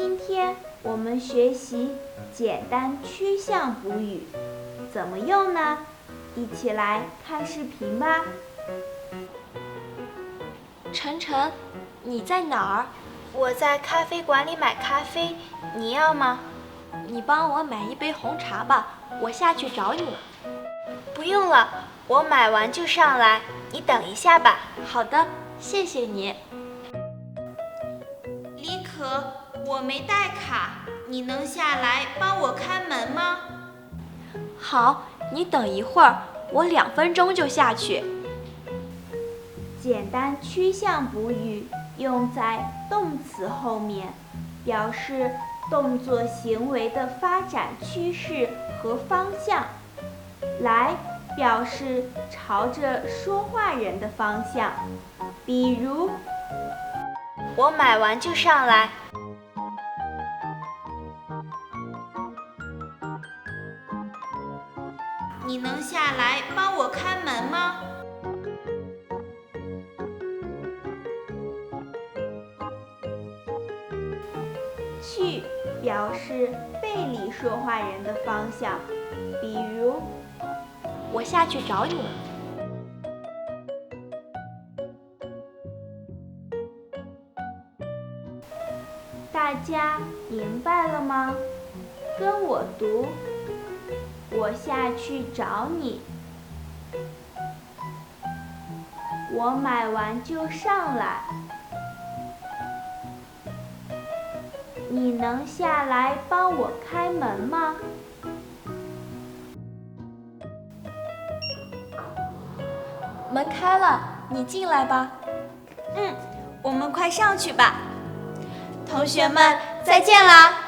今天我们学习简单趋向补语，怎么用呢？一起来看视频吧。晨晨，你在哪儿？我在咖啡馆里买咖啡，你要吗？你帮我买一杯红茶吧，我下去找你。不用了，我买完就上来，你等一下吧。好的，谢谢你。李可，我没带卡，你能下来帮我开门吗？好，你等一会儿，我2分钟就下去。简单趋向补语用在动词后面，表示动作行为的发展趋势和方向。来表示朝着说话人的方向，比如我买完就上来。你能下来帮我开门吗？去表示背离说话人的方向，比如我下去找你。大家明白了吗？跟我读，我下去找你。我买完就上来。你能下来帮我开门吗？门开了，你进来吧。我们快上去吧。同学们，再见啦！